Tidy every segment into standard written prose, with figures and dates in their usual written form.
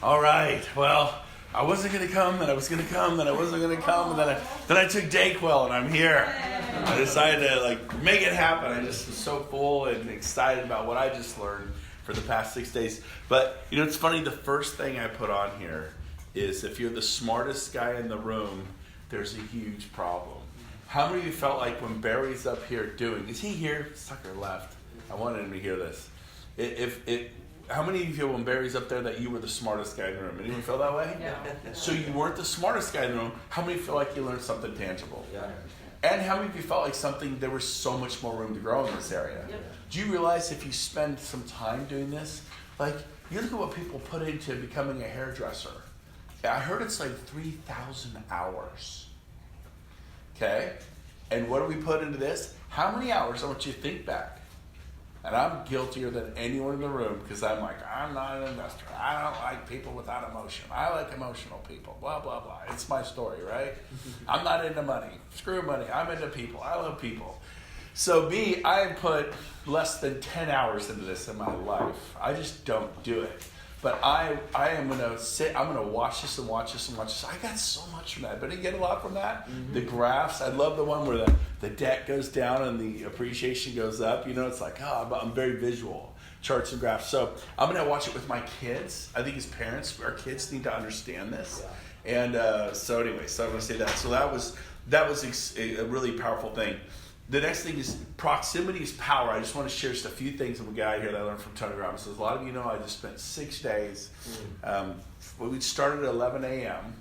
All right. Well, I wasn't going to come, and I was going to come, and I wasn't going to come, and then I took Dayquil, and I'm here. I decided to make it happen. I just was so full and excited about what I just learned for the past 6 days. But it's funny. The first thing I put on here is if you're the smartest guy in the room, there's a huge problem. How many of you felt like when Barry's up here is he here? Sucker left. I wanted him to hear this. How many of you, when Barry's up there, that you were the smartest guy in the room? Anyone feel that way? Yeah. So you weren't the smartest guy in the room. How many feel like you learned something tangible? Yeah. And how many of you felt like there was so much more room to grow in this area? Yeah. Do you realize if you spend some time doing this, you look at what people put into becoming a hairdresser. I heard it's 3,000 hours. Okay? And what do we put into this? How many hours? I want you to think back. And I'm guiltier than anyone in the room because I'm not an investor. I don't like people without emotion. I like emotional people. Blah, blah, blah. It's my story, right? I'm not into money. Screw money. I'm into people. I love people. So I put less than 10 hours into this in my life. I just don't do it. But I am going to sit, I'm going to watch this and watch this and watch this. I got so much from that. But I get a lot from that. Mm-hmm. The graphs, I love the one where the debt goes down and the appreciation goes up. It's I'm very visual, charts and graphs. So I'm going to watch it with my kids. I think as parents, our kids need to understand this. Yeah. And so I'm going to say that. So that was a really powerful thing. The next thing is proximity is power. I just want to share just a few things that we got here that I learned from Tony Robbins. A lot of you know I just spent 6 days. We started at 11 a.m.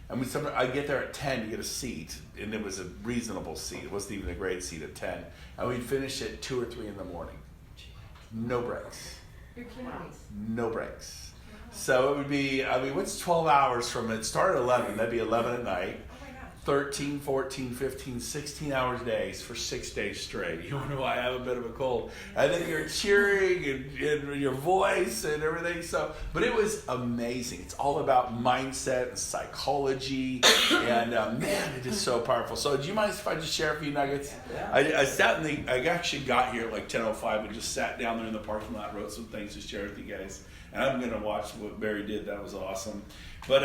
and I get there at 10 to get a seat, and it was a reasonable seat. It wasn't even a great seat at 10. And we'd finish at 2 or 3 in the morning. No breaks. You're kidding me. No breaks. So it would be, what's 12 hours from it? Started at 11. That'd be 11 at night. 13, 14, 15, 16 hours days for 6 days straight. You wonder why I have a bit of a cold. And then you're cheering and your voice and everything. But it was amazing. It's all about mindset and psychology. And man, it is so powerful. So do you mind if I just share a few nuggets? Yeah. I actually got here at 10:05 and just sat down there in the parking lot, wrote some things to share with you guys. And I'm going to watch what Barry did. That was awesome. But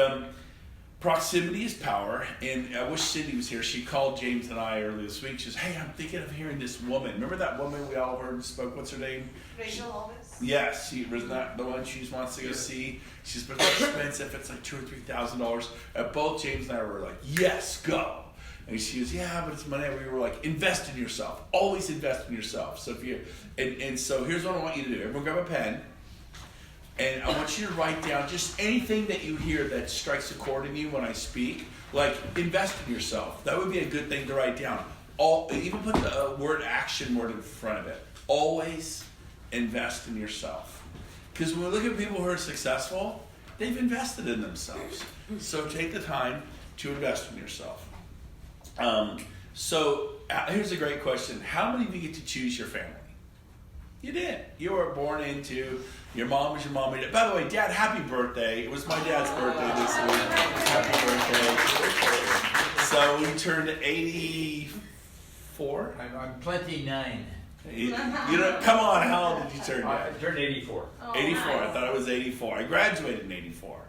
proximity is power, and I wish Cindy was here. She called James and I earlier this week. She says, hey, I'm thinking of hearing this woman. Remember that woman we all heard and spoke? What's her name? Rachel Elvis? Yes, she was not the one she wants to go see. She's been expensive. It's $2,000 or $3,000. Both James and I were like, yes, go. And she goes, yeah, but it's money. We were like, invest in yourself. Always invest in yourself. So so here's what I want you to do. Everyone grab a pen. And I want you to write down just anything that you hear that strikes a chord in you when I speak. Invest in yourself. That would be a good thing to write down. Even put the action word in front of it. Always invest in yourself. Because when we look at people who are successful, they've invested in themselves. So take the time to invest in yourself. Here's a great question. How many of you get to choose your family? You did. You were born into, your mom was your mom. By the way, Dad, happy birthday. It was my dad's birthday this week. Happy birthday. So we turned 84. I'm 29. Come on, how old did you turn, Dad? I turned 84. 84, I thought I was 84. I graduated in 84.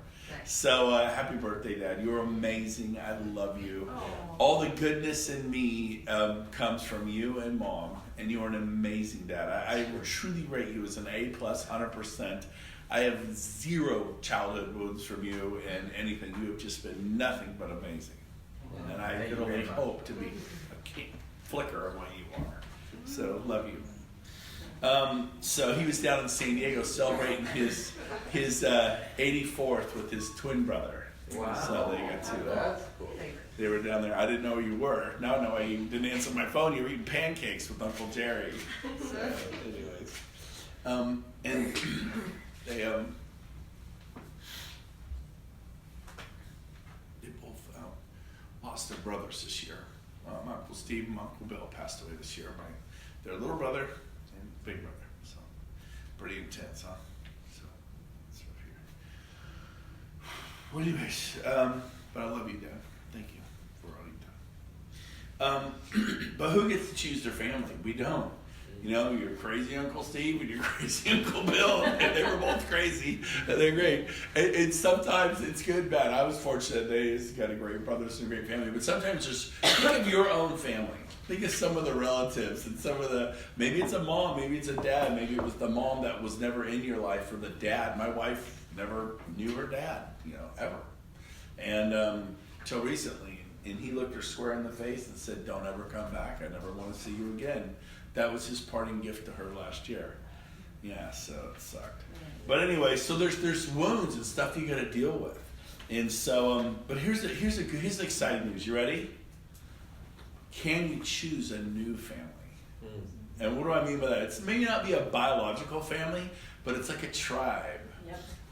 So happy birthday, Dad. You're amazing. I love you. All the goodness in me comes from you and Mom, and you are an amazing dad. I will truly rate you as an A+, 100%. I have 0 childhood wounds from you and anything. You have just been nothing but amazing. And I can only hope to be a flicker of what you are. So love you. So he was down in San Diego celebrating his 84th with his twin brother. Wow. So they got to. That's cool. They were down there. I didn't know where you were. Now I know why you didn't answer my phone. You were eating pancakes with Uncle Jerry. So, anyways, and they both lost their brothers this year. My Uncle Steve and my Uncle Bill passed away this year. Their little brother and big brother. So pretty intense, huh? So it's rough here. Well, anyways, but I love you, Dad. Thank you for all you've done. But who gets to choose their family? We don't. You know, your crazy Uncle Steve and your crazy Uncle Bill, and they were both crazy, and they're great. And sometimes it's good, bad. I was fortunate; they just got a great brothers and a great family. But sometimes just think of your own family. Think of some of the relatives and some of the. Maybe it's a mom, maybe it's a dad, maybe it was the mom that was never in your life, or the dad. My wife never knew her dad, ever, and till recently. And he looked her square in the face and said, "Don't ever come back. I never want to see you again." That was his parting gift to her last year. Yeah, so it sucked. But anyway, so there's wounds and stuff you got to deal with, and so but here's the exciting news. You ready? Can you choose a new family? And what do I mean by that? It's maybe not be a biological family, but it's like a tribe,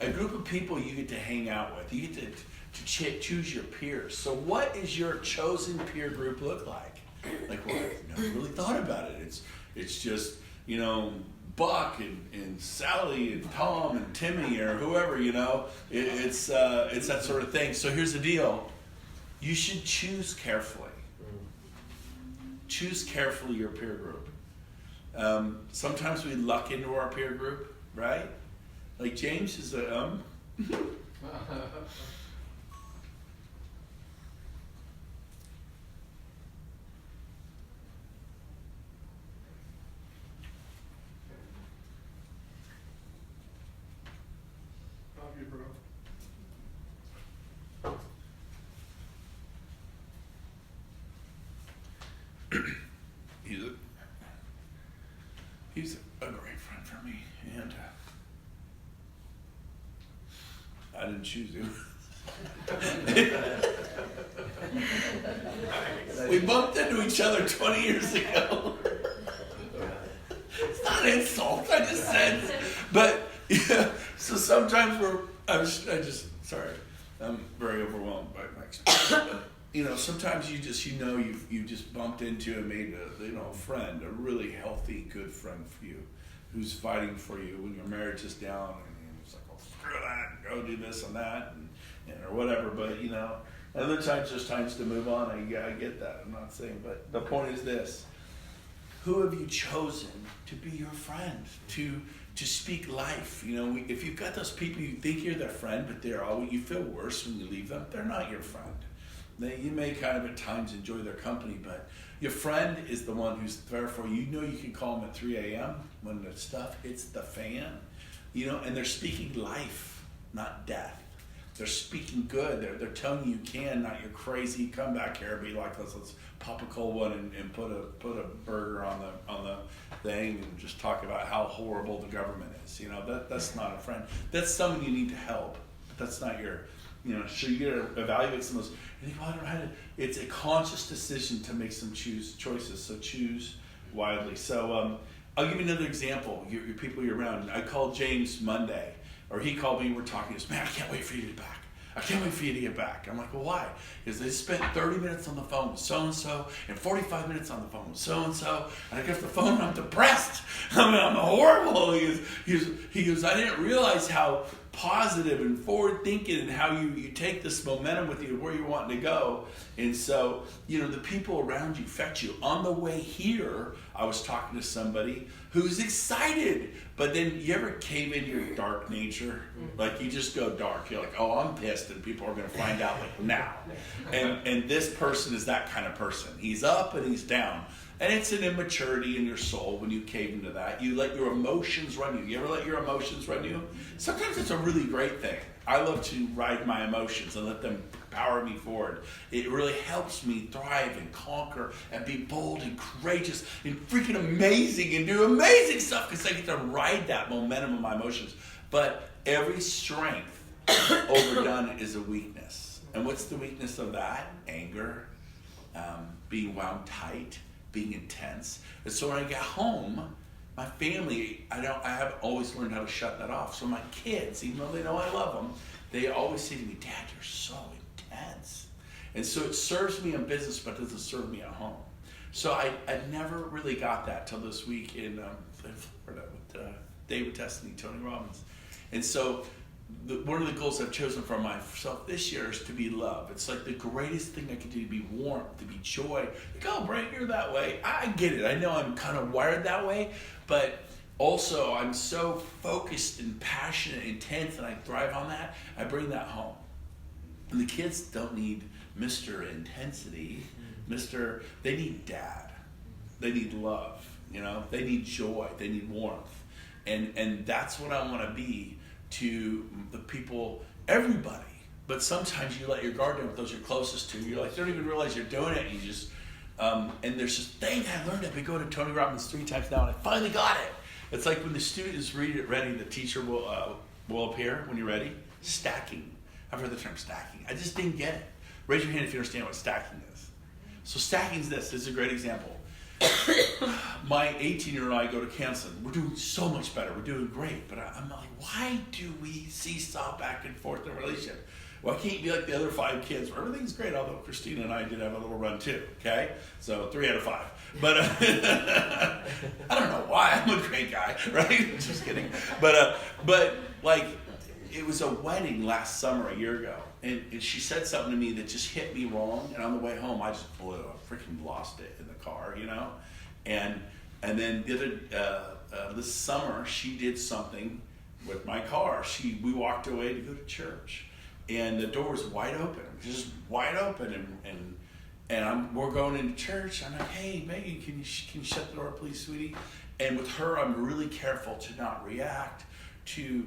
a group of people you get to hang out with. You get to choose your peers. So what is your chosen peer group look like? Like, well, I've never really thought about it. It's just, Buck and Sally and Tom and Timmy or whoever, It's that sort of thing. So here's the deal. You should choose carefully. Choose carefully your peer group. Sometimes we luck into our peer group, right? Like James is a he's a great friend for me, and I didn't choose him. We bumped into each other 20 years ago. It's not an insult, I just said. But yeah, so sometimes sorry, I'm very overwhelmed by my experience. Sometimes you just bumped into and made a friend, a really healthy, good friend for you, who's fighting for you when your marriage is down, and it's like, oh, screw that, go do this and that, and or whatever. But other times there's times to move on. I get that. I'm not saying, but the point is this: who have you chosen to be your friend, to speak life? If you've got those people you think you're their friend, but you feel worse when you leave them. They're not your friend. You may kind of at times enjoy their company, but your friend is the one who's there for you. You can call them at 3 a.m. when the stuff hits the fan, and they're speaking life, not death. They're speaking good. They're telling you can, not you're crazy. Come back here, be like let's pop a cold one and put a burger on the thing and just talk about how horrible the government is. That's not a friend. That's someone you need to help, but that's not your. So you got to evaluate some of those. And you think, well, I don't know how to. It's a conscious decision to make some choices. So choose widely. So I'll give you another example. Your people you're around. I called James Monday, or he called me. We're talking. He goes, man, I can't wait for you to get back. I can't wait for you to get back. I'm like, well, why? Because they spent 30 minutes on the phone with so-and-so and 45 minutes on the phone with so-and-so. And I get off the phone and I'm depressed. I'm horrible. He goes, I didn't realize how positive and forward-thinking and how you take this momentum with you where you're wanting to go. And so, the people around you affect you. On the way here, I was talking to somebody who's excited, but then you ever cave into your dark nature? Like you just go dark. You're like, oh, I'm pissed, and people are going to find out like now. And this person is that kind of person. He's up and he's down. And it's an immaturity in your soul when you cave into that. You let your emotions run you. You ever let your emotions run you? Sometimes it's a really great thing. I love to ride my emotions and let them power me forward. It really helps me thrive and conquer and be bold and courageous and freaking amazing and do amazing stuff because I get to ride that momentum of my emotions. But every strength overdone is a weakness. And what's the weakness of that? Anger, being wound tight, being intense. And so when I get home, my family, I have always learned how to shut that off. So my kids, even though they know I love them, they always say to me, Dad, you're so intense. And so it serves me in business, but doesn't serve me at home. So I never really got that till this week in Florida with David Testany, Tony Robbins. And so one of the goals I've chosen for myself this year is to be love. It's like the greatest thing I can do, to be warmth, to be joy. Like, oh, Brent, you're that way. I get it. I know I'm kind of wired that way, but also I'm so focused and passionate, intense, and I thrive on that. I bring that home. And the kids don't need Mr. Intensity. They need dad. They need love, They need joy. They need warmth. And that's what I want to be to the people, everybody. But sometimes you let your guard down with those you're closest to. You're like, they don't even realize you're doing it. You just, and there's this thing I learned. I've been going to Tony Robbins 3 times now, and I finally got it. It's like when the student is ready, the teacher will appear when you're ready. Stacking. I've heard the term stacking. I just didn't get it. Raise your hand if you understand what stacking is. So stacking is this. This is a great example. My 18-year-old and I go to counseling. We're doing so much better. We're doing great. But I'm like, why do we seesaw back and forth in a relationship? Why can't you be like the other 5 kids where everything's great? Although Christina and I did have a little run too. Okay, so 3 out of 5. But I don't know why. I'm a great guy, right? Just kidding. But like, it was a wedding last summer a year ago, and she said something to me that just hit me wrong. And on the way home, I just blew. I freaking lost it in the car, And then the other this summer, she did something with my car. We walked away to go to church, and the door was wide open, just wide open, and we're going into church. I'm like, hey, Megan, can you shut the door, please, sweetie? And with her, I'm really careful to not react, to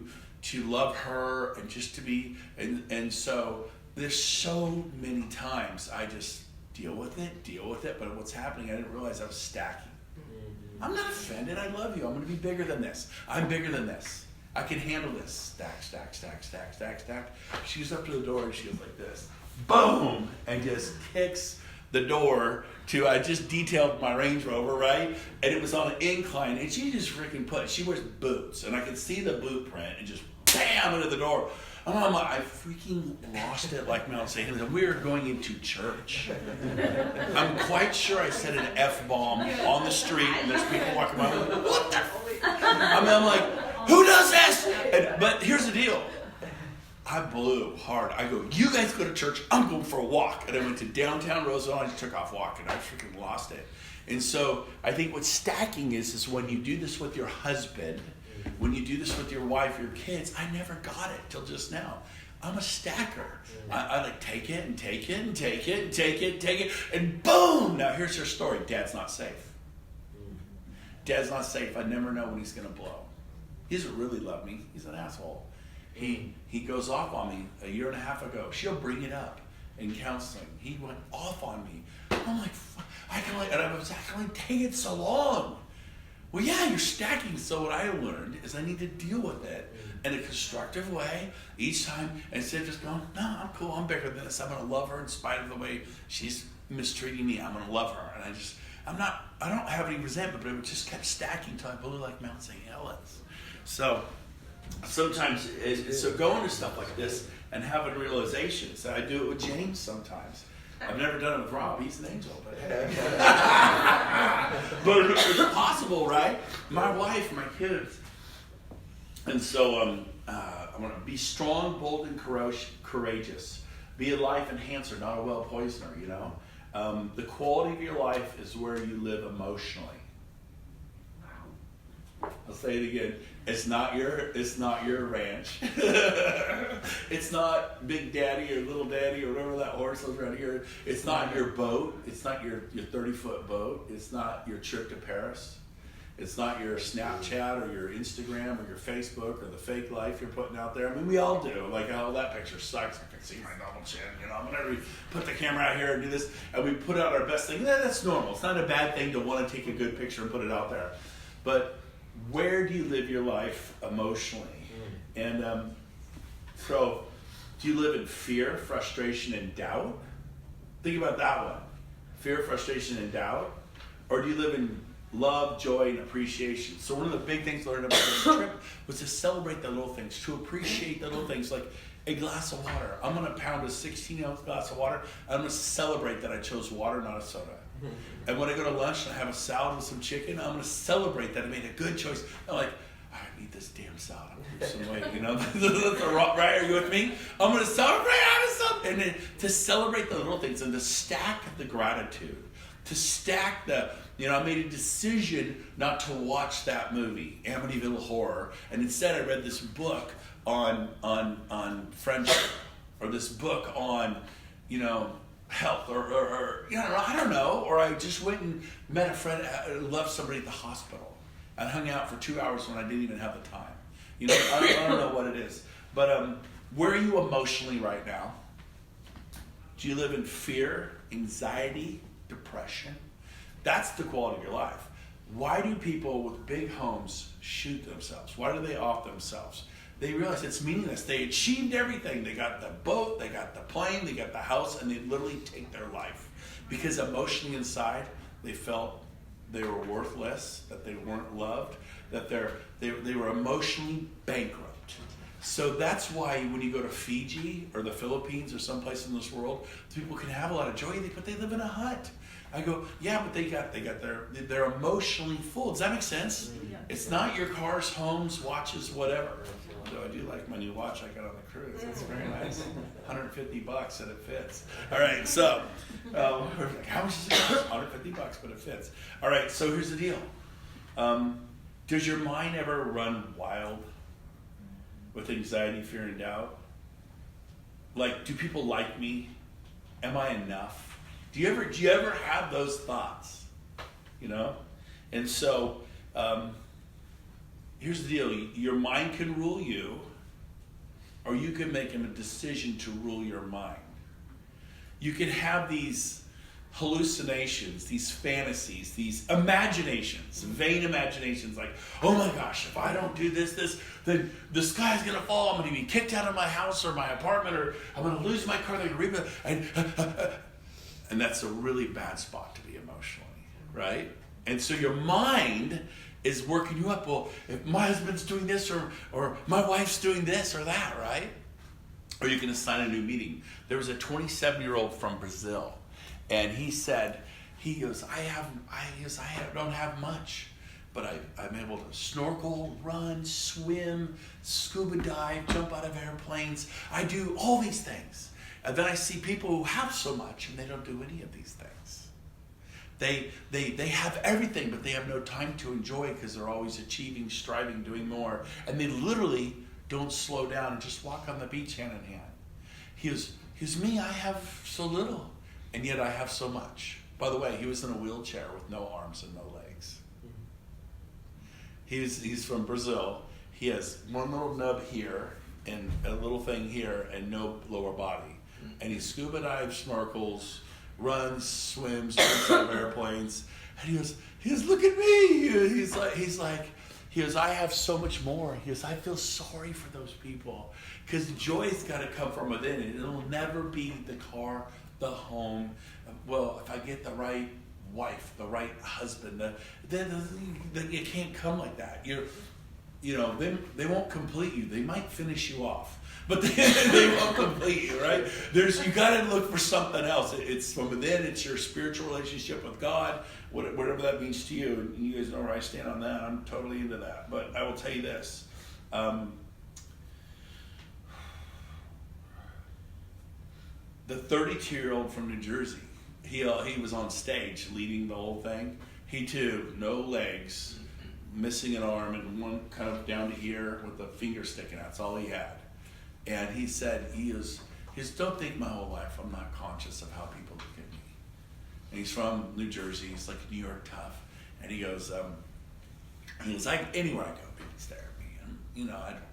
love her, and just to be, and so there's so many times I just deal with it, but what's happening, I didn't realize I was stacking. I'm not offended, I love you, I'm going to be bigger than this. I'm bigger than this. I can handle this. Stack, stack, stack, stack, stack, stack. She goes up to the door and she goes like this. Boom! And just kicks the door to, I just detailed my Range Rover, right? And it was on an incline, and she just freaking she wears boots, and I could see the boot print, and just bam into the door. I freaking lost it like Mount St. Helens. We were going into church. I'm quite sure I said an F-bomb on the street, and there's people walking by. I'm like, what the? I'm like, who does this? But here's the deal. I blew hard. I go, you guys go to church, I'm going for a walk. And I went to downtown Roseville, and I just took off walking. I freaking lost it. And so I think what stacking is when you do this with your husband, when you do this with your wife, your kids, I never got it till just now. I'm a stacker. I like take it and take it and take it and take it and take it, and boom! Now here's your story. Dad's not safe. Dad's not safe. I never know when he's going to blow. He doesn't really love me. He's an asshole. He goes off on me a year and a half ago. She'll bring it up in counseling. He went off on me. I'm like, and I was like, dang it so long. Well, yeah, you're stacking. So what I learned is I need to deal with it in a constructive way each time, instead of just going, no, I'm cool, I'm bigger than this. I'm going to love her in spite of the way she's mistreating me. I'm going to love her. And I don't have any resentment, but it just kept stacking until I blew like Mount St. Helens. So sometimes, so going to stuff like this and having realizations, I do it with James sometimes. I've never done it with Rob. He's an angel, but but it's possible, right? My wife, my kids, and so I'm going to be strong, bold, and courageous. Be a life enhancer, not a well poisoner. The quality of your life is where you live emotionally. I'll say it again. It's not your ranch. It's not Big Daddy or Little Daddy or whatever that horse was around here. It's not your boat. It's not your 30-foot boat. It's not your trip to Paris. It's not your Snapchat or your Instagram or your Facebook or the fake life you're putting out there. I mean, we all do. Like, oh, that picture sucks. I can see my double chin. Whenever we put the camera out here and do this, and we put out our best thing, that's normal. It's not a bad thing to want to take a good picture and put it out there. But where do you live your life emotionally? And so, do you live in fear, frustration, and doubt? Think about that one. Fear, frustration, and doubt. Or do you live in love, joy, and appreciation? So one of the big things I learned about this trip was to celebrate the little things, to appreciate the little things, like a glass of water. I'm going to pound a 16-ounce glass of water. I'm going to celebrate that I chose water, not a soda. And when I go to lunch and I have a salad with some chicken, I'm going to celebrate that I made a good choice. I'm like, I gotta eat this damn salad. I'm gonna lose some weight, you know? Right? Are you with me? I'm gonna celebrate. And then to celebrate the little things and to stack the gratitude, to stack the, I made a decision not to watch that movie, Amityville Horror, and instead I read this book on friendship, or this book on, health, or I don't know, or I just went and met a friend who loved somebody at the hospital and hung out for 2 hours when I didn't even have the time. I don't know what it is, but where are you emotionally right now? Do you live in fear, anxiety, depression? That's the quality of your life. Why do people with big homes shoot themselves? Why do they off themselves? They realize it's meaningless. They achieved everything. They got the boat, they got the plane, they got the house, and they literally take their life. Because emotionally inside, they felt they were worthless, that they weren't loved, that they were emotionally bankrupt. So that's why when you go to Fiji or the Philippines or someplace in this world, people can have a lot of joy, but they live in a hut. I go, yeah, but they're emotionally full. Does that make sense? Yeah. It's not your cars, homes, watches, whatever. Although I do like my new watch I got on the cruise. It's very nice. $150 and it fits. All right, so how much does it cost? $150, but it fits. All right, so here's the deal. Does your mind ever run wild with anxiety, fear, and doubt? Like, do people like me? Am I enough? Do you ever have those thoughts? And so here's the deal. Your mind can rule you, or you can make a decision to rule your mind. You can have these hallucinations, these fantasies, these imaginations, vain imaginations, like, oh my gosh, if I don't do this, then the sky's gonna fall, I'm gonna be kicked out of my house or my apartment, or I'm gonna lose my car, they're gonna reap it, and that's a really bad spot to be emotionally, right? And so your mind is working you up. Well, if my husband's doing this, or my wife's doing this or that, right? Or you can assign a new meeting. There was a 27-year-old from Brazil, and he goes, I don't have much, but I'm able to snorkel, run, swim, scuba dive, jump out of airplanes. I do all these things. And then I see people who have so much and they don't do any of these things. They have everything, but they have no time to enjoy because they're always achieving, striving, doing more. And they literally don't slow down and just walk on the beach hand in hand. Here's me, I have so little, and yet I have so much. By the way, he was in a wheelchair with no arms and no legs. He's from Brazil. He has one little nub here and a little thing here and no lower body. And he scuba dives, snorkels, runs, swims, jumps out of airplanes. And he goes, look at me. He goes, I have so much more. He goes, I feel sorry for those people. Because joy's got to come from within. And it'll never be the car, the home. Well, if I get the right wife, the right husband, then it can't come like that. They won't complete you. They might finish you off. But they won't complete you, right? You got to look for something else. It's from within. It's your spiritual relationship with God, whatever that means to you. And you guys know where I stand on that. I'm totally into that. But I will tell you this. The 32-year-old from New Jersey, he was on stage leading the whole thing. He too, no legs, missing an arm, and one kind of down to here with a finger sticking out. That's all he had. And he said, don't think my whole life I'm not conscious of how people look at me. And he's from New Jersey. He's like New York tough. And he goes, anywhere I go, people stare at me. And,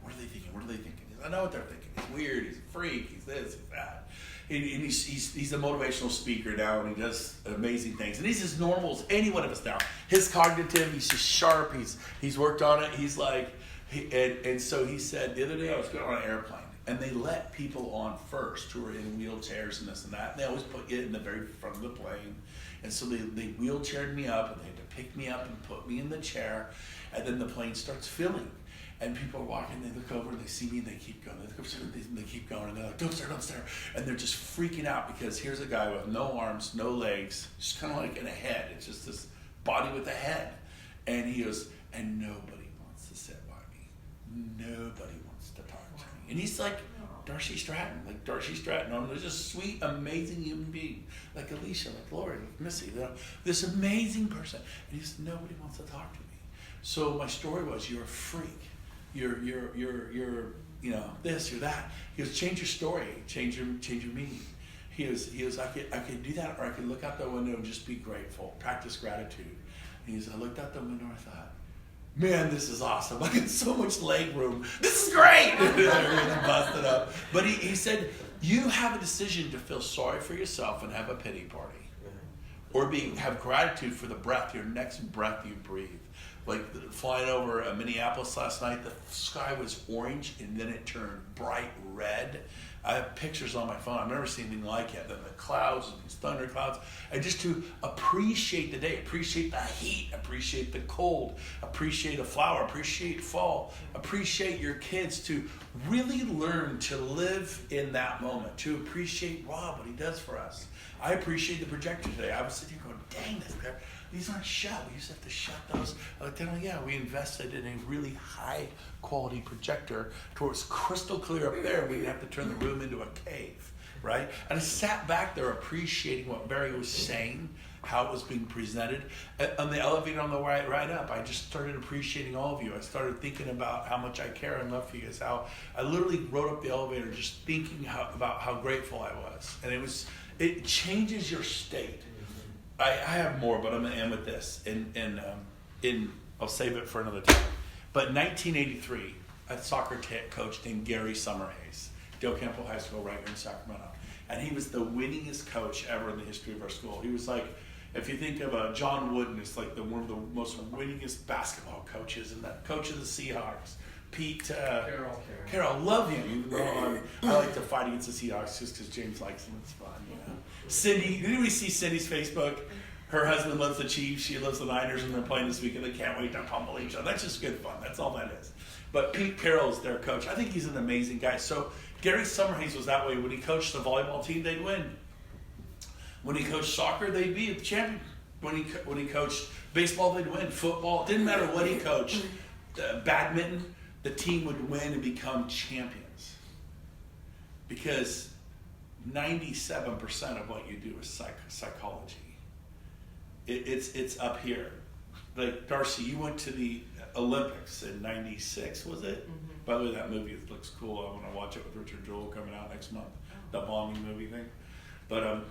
what are they thinking? What are they thinking? I know what they're thinking. He's weird. He's a freak. He's this. He's that. And he's a motivational speaker now, and he does amazing things. And he's as normal as any one of us now. His cognitive, he's just sharp. He's worked on it. He's like, and so he said, the other day I was going on an airplane. And they let people on first who are in wheelchairs and this and that. And they always put you in the very front of the plane. And so they wheelchaired me up, and they had to pick me up and put me in the chair. And then the plane starts filling. And people are walking, they look over, and they see me, and they keep going. They look over, and they keep going. And they're like, don't stare. And they're just freaking out because here's a guy with no arms, no legs, just kind of like in a head. It's just this body with a head. And he goes, and nobody wants to sit by me. nobody wants to talk to me. And he's like Darcy Stratton, Oh, there's a sweet, amazing human being, like Alicia, like Lori, like Missy, this amazing person. And he says, nobody wants to talk to me. So my story was, you're a freak. You're this, you're that. He goes, change your story, change your meaning. He goes, I could do that, or I could look out the window and just be grateful, practice gratitude. And he goes, I looked out the window and I thought, man, this is awesome. I get so much leg room. This is great. Everything's busted up. But he said, you have a decision to feel sorry for yourself and have a pity party, or have gratitude for the breath, your next breath you breathe. Like flying over Minneapolis last night, the sky was orange and then it turned bright red. I have pictures on my phone. I've never seen anything like it. Then the clouds, these thunder clouds. And just to appreciate the day, appreciate the heat, appreciate the cold, appreciate a flower, appreciate fall, appreciate your kids, to really learn to live in that moment, to appreciate Rob, what he does for us. I appreciate the projector today. I was sitting here going, dang, these aren't shut. We used to have to shut those. We invested in a really high quality projector to where it's crystal clear up there. We'd have to turn the room into a cave, right? And I sat back there appreciating what Barry was saying, how it was being presented. On the elevator on the right up, I just started appreciating all of you. I started thinking about how much I care and love for you guys. How I literally rode up the elevator just thinking about how grateful I was. And it changes your state. I have more, but I'm going to end with this. I'll save it for another time. But 1983, a soccer coach named Gary Summerhays, Del Campo High School right here in Sacramento. And he was the winningest coach ever in the history of our school. He was like, if you think of John Wooden, it's like one of the most winningest basketball coaches, and that coach of the Seahawks. Pete Carroll, love him. Even though I like to fight against the Seahawks just because James likes him. It's fun, Cindy, did we see Cindy's Facebook? Her husband loves the Chiefs, she loves the Niners, and they're playing this weekend. They can't wait to pummel each other. That's just good fun. That's all that is. But Pete Carroll is their coach. I think he's an amazing guy. So Gary Summerhays was that way. When he coached the volleyball team, they'd win. When he coached soccer, they'd be a champion. When he coached baseball, they'd win. Football, didn't matter what he coached. Badminton, the team would win and become champions. Because 97% of what you do is psychology. It's up here. Like, Darcy, you went to the Olympics in 96, was it? Mm-hmm. By the way, that movie looks cool. I want to watch it with Richard Jewell coming out next month. The bombing movie thing. But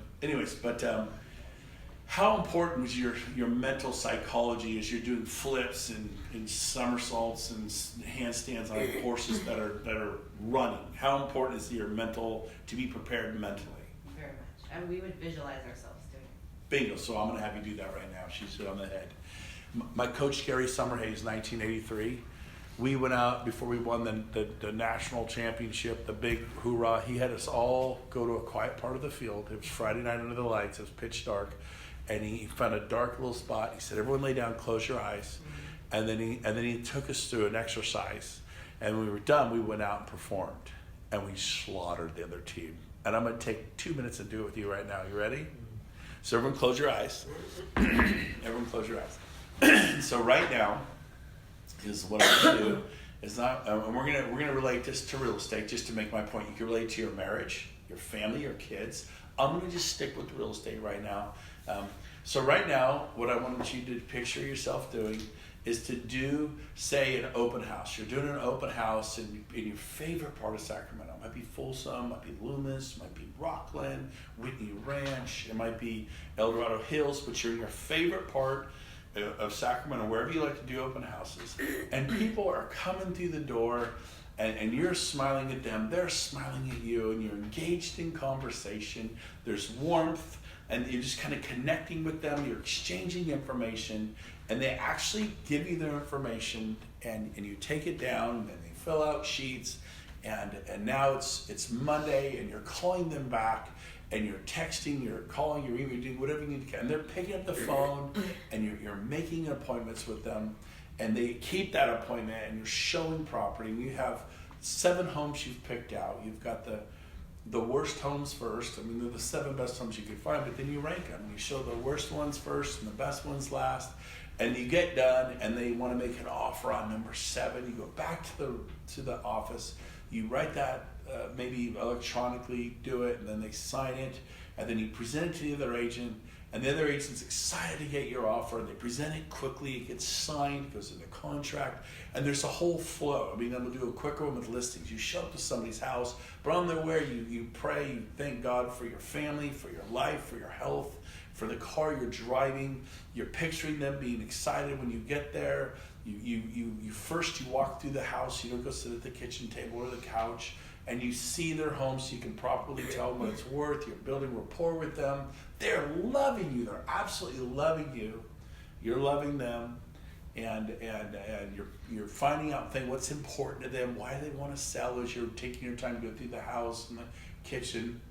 how important is your mental psychology as you're doing flips and somersaults and handstands on horses that are running? How important is your mental, to be prepared mentally? Very much. And we would visualize ourselves doing it. Bingo. So I'm going to have you do that right now. She's hit on the head. My coach, Gary Summerhays, 1983, we went out before we won the national championship, the big hoorah. He had us all go to a quiet part of the field. It was Friday night under the lights. It was pitch dark. And he found a dark little spot. He said, everyone lay down, close your eyes. And then he took us through an exercise. And when we were done, we went out and performed. And we slaughtered the other team. And I'm going to take 2 minutes and do it with you right now. You ready? So everyone close your eyes. Everyone close your eyes. So right now is what I'm going to do. We're going to relate this to real estate just to make my point. You can relate to your marriage, your family, your kids. I'm going to just stick with real estate right now. So right now, what I want you to picture yourself doing is to do, say, an open house. You're doing an open house in your favorite part of Sacramento. It might be Folsom, might be Loomis, might be Rockland, Whitney Ranch. It might be El Dorado Hills, but you're in your favorite part of Sacramento, wherever you like to do open houses. And people are coming through the door, and you're smiling at them. They're smiling at you, and you're engaged in conversation. There's warmth. And you're just kind of connecting with them. You're exchanging information, and they actually give you their information, and you take it down, and they fill out sheets, and now it's Monday, and you're calling them back, and you're texting, you're calling, you're even doing whatever you need to, and they're picking up the phone, and you're making appointments with them, and they keep that appointment, and you're showing property, and you have 7 homes you've picked out. You've got the worst homes first. I mean, they're the 7 best homes you could find, but then you rank them. You show the worst ones first and the best ones last. And you get done, and they want to make an offer on number 7. You go back to the office. You write that, maybe electronically do it, and then they sign it, and then you present it to the other agent, and the other agent's excited to get your offer, and they present it quickly. It gets signed, goes in the contract, and there's a whole flow. I mean, I'm gonna do a quicker one with listings. You show up to somebody's house, but on the way, you pray, you thank God for your family, for your life, for your health, for the car you're driving. You're picturing them being excited when you get there. You first walk through the house. You don't go sit at the kitchen table or the couch, and you see their home so you can properly tell them what it's worth. You're building rapport with them. They're loving you. They're absolutely loving you. You're loving them, and you're finding out what's important to them, why they want to sell as you're taking your time to go through the house and the kitchen,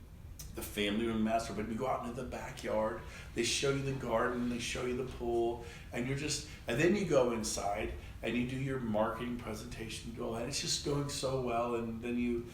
the family room, master bedroom. You go out into the backyard. They show you the garden. They show you the pool, and then you go inside and you do your marketing presentation. You do all that. It's just going so well, and then you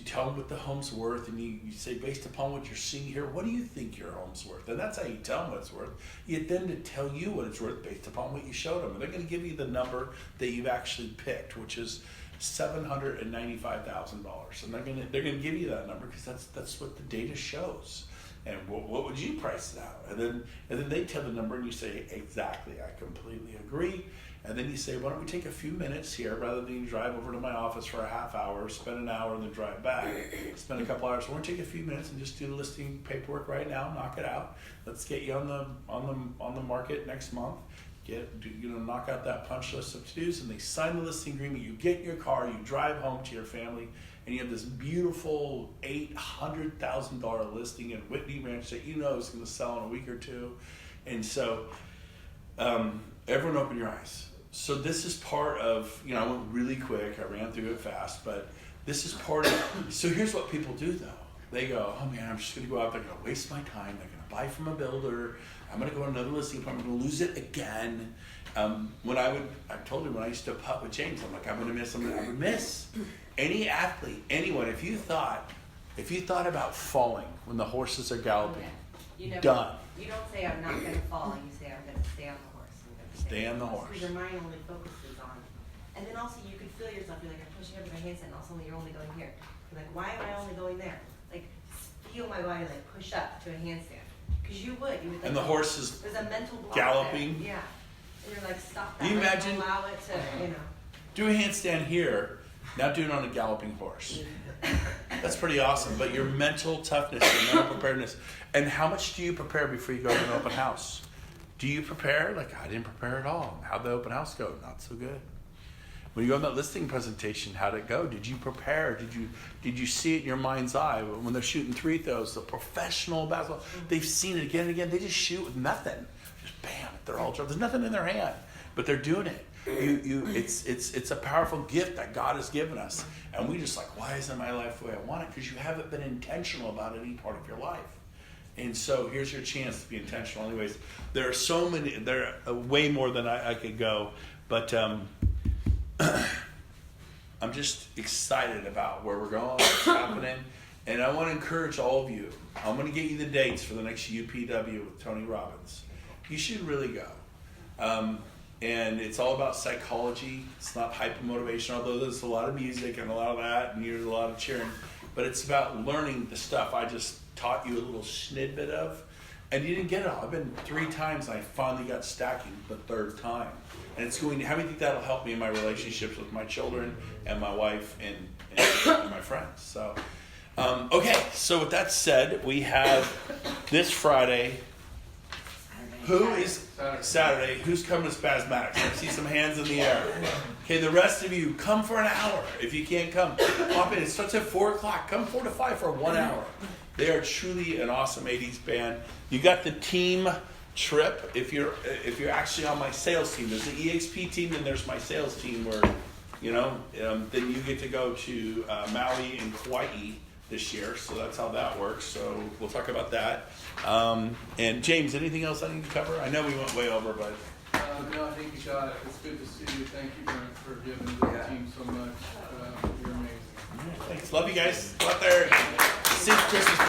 tell them what the home's worth, and you say, based upon what you're seeing here, what do you think your home's worth? And that's how you tell them what it's worth. You get them to tell you what it's worth based upon what you showed them, and they're going to give you the number that you've actually picked, which is $795,000, and they're gonna give you that number because that's what the data shows. And what would you price it out? And then they tell the number, and you say, exactly, I completely agree. And then you say, why don't we take a few minutes here rather than you drive over to my office for a half hour, spend an hour, and then drive back, spend a couple hours. We're gonna take a few minutes and just do the listing paperwork right now, knock it out. Let's get you on the market next month. Knock out that punch list of to-dos, and they sign the listing agreement. You get in your car, you drive home to your family, and you have this beautiful $800,000 listing in Whitney Ranch that you know is going to sell in a week or two. And so everyone open your eyes. So this is part of, I went really quick, I ran through it fast, but this is part of, so here's what people do though. They go, oh man, I'm just going to go out, they're going to waste my time, they're going to buy from a builder, I'm going to go to another listing appointment, I'm going to lose it again. I told him when I used to putt with James, I'm like, I would miss. Any athlete, anyone, if you thought about falling when the horses are galloping, done. You don't say I'm not going to fall, you say I'm going to stay on the horse. Stay on the horse. Because your mind only focuses on. And then also you can feel yourself, you're like, I'm pushing up to my handstand, and also you're only going here. You're like, why am I only going there? Like, feel my body like push up to a handstand. Because you would like, and the horse is there's a mental block galloping. There. Yeah. And you're like, stop that. You imagine, allow it to, do a handstand here, now do it on a galloping horse. That's pretty awesome. But your mental toughness, your mental preparedness, and how much do you prepare before you go to an open house? Do you prepare? Like, I didn't prepare at all. How'd the open house go? Not so good. When you go on that listing presentation, how'd it go? Did you prepare? Did you see it in your mind's eye? When they're shooting free throws, the professional basketball, they've seen it again and again. They just shoot with nothing. Just bam, they're all dropped. There's nothing in their hand, but they're doing it. It's a powerful gift that God has given us. And we just like, why isn't my life the way I want it? Because you haven't been intentional about any part of your life. And so here's your chance to be intentional. Anyways, there are so many, there are way more than I could go, but I'm just excited about where we're going, what's happening. And I want to encourage all of you. I'm going to get you the dates for the next UPW with Tony Robbins. You should really go. And it's all about psychology. It's not hyper-motivation, although there's a lot of music and a lot of that, and there's a lot of cheering. But it's about learning the stuff I just taught you a little snidbit of. And you didn't get it all. I've been 3 times, and I finally got stacking the 3rd time. And it's going to, how do you think that'll help me in my relationships with my children and my wife and my friends? So, okay, so with that said, we have this Friday. Who is Saturday? Who's coming to Spasmatics? I see some hands in the air. Okay, the rest of you, come for an hour. If you can't come, pop in. It starts at 4 o'clock. Come 4 to 5 for 1 hour. They are truly an awesome 80s band. You got the team trip. If you're actually on my sales team, there's the EXP team, and there's my sales team where, then you get to go to Maui and Kauai this year, so that's how that works. So we'll talk about that. And James, anything else I need to cover? I know we went way over, but no, I think you got it. It's good to see you. Thank you, Brent, for giving the team so much. You're amazing. Thanks. Love you guys. Go out there. See you Christmas.